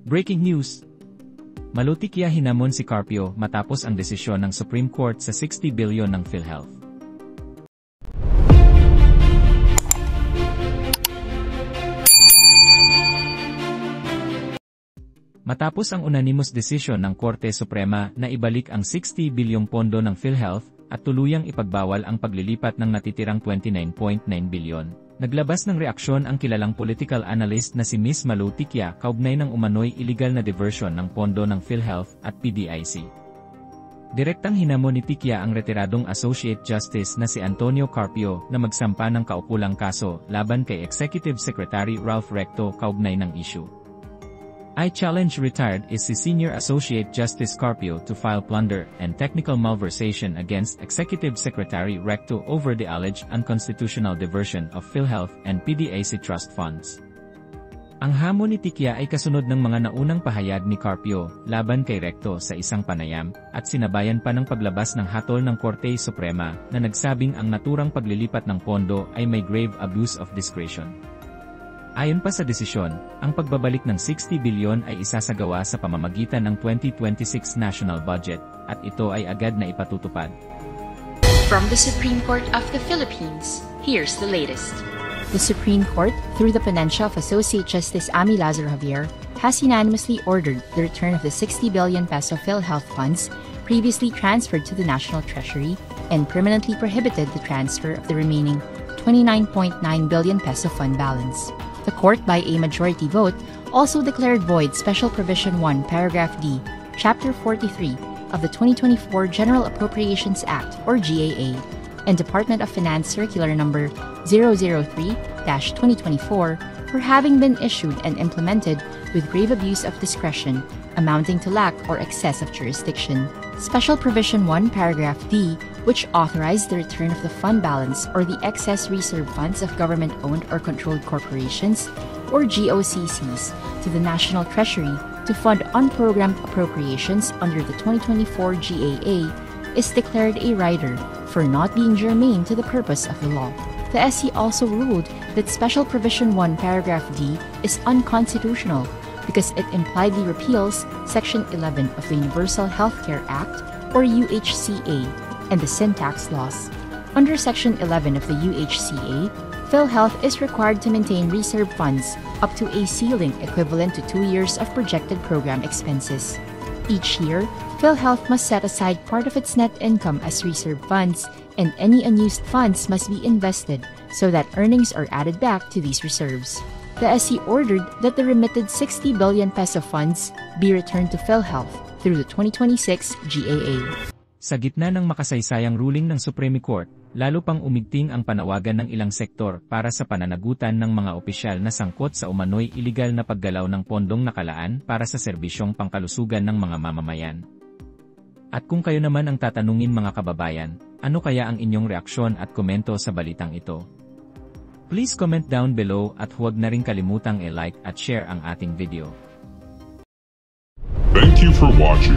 Breaking news! Malutikya hinamon si Carpio matapos ang desisyon ng Supreme Court sa 60 bilyon ng PhilHealth. Matapos ang unanimous decision ng Korte Suprema na ibalik ang 60 bilyong pondo ng PhilHealth at tuluyang ipagbawal ang paglilipat ng natitirang 29.9 bilyon, naglabas ng reaksyon ang kilalang political analyst na si Ms. Malutikya kaugnay ng umano'y illegal na diversion ng pondo ng PhilHealth at PDIC. Direktang hinamon ni Tikya ang retiradong Associate Justice na si Antonio Carpio na magsampa ng kaukulang kaso laban kay Executive Secretary Ralph Recto kaugnay ng issue. I challenge retired is si Senior Associate Justice Carpio to file plunder and technical malversation against Executive Secretary Recto over the alleged unconstitutional diversion of PhilHealth and PDIC trust funds. Ang hamon ni Tikya ay kasunod ng mga naunang pahayag ni Carpio laban kay Recto sa isang panayam at sinabayan pa ng paglabas ng hatol ng Korte Suprema na nagsabing ang naturang paglilipat ng pondo ay may grave abuse of discretion. Ayon pa sa desisyon, ang pagbabalik ng 60 bilyon ay isasagawa sa pamamagitan ng 2026 national budget, at ito ay agad na ipatutupad. From the Supreme Court of the Philippines, here's the latest. The Supreme Court, through the Ponencia of Associate Justice Ami Lazaro Javier, has unanimously ordered the return of the 60 billion peso PhilHealth funds previously transferred to the National Treasury and permanently prohibited the transfer of the remaining 29.9 billion peso fund balance. The court, by a majority vote, also declared void Special Provision 1, Paragraph D, Chapter 43 of the 2024 General Appropriations Act, or GAA, and Department of Finance Circular Number 003-2024 for having been issued and implemented with grave abuse of discretion, amounting to lack or excess of jurisdiction. Special Provision 1, Paragraph D, which authorized the return of the fund balance or the excess reserve funds of government-owned or controlled corporations, or GOCCs, to the National Treasury to fund unprogrammed appropriations under the 2024 GAA, is declared a rider for not being germane to the purpose of the law. The SC also ruled that Special Provision 1, Paragraph D is unconstitutional because it impliedly repeals Section 11 of the Universal Healthcare Act, or UHCA, and the sin tax laws. Under Section 11 of the UHCA, PhilHealth is required to maintain reserve funds up to a ceiling equivalent to 2 years of projected program expenses. Each year, PhilHealth must set aside part of its net income as reserve funds, and any unused funds must be invested so that earnings are added back to these reserves. The SC ordered that the remitted 60 billion peso funds be returned to PhilHealth through the 2026 GAA. Sa gitna ng makasaysayang ruling ng Supreme Court, lalo pang umigting ang panawagan ng ilang sektor para sa pananagutan ng mga opisyal na sangkot sa umano'y iligal na paggalaw ng pondong nakalaan para sa serbisyong pangkalusugan ng mga mamamayan. At kung kayo naman ang tatanungin mga kababayan, ano kaya ang inyong reaksyon at komento sa balitang ito? Please comment down below at huwag na rin kalimutang i-like at share ang ating video. Thank you for watching.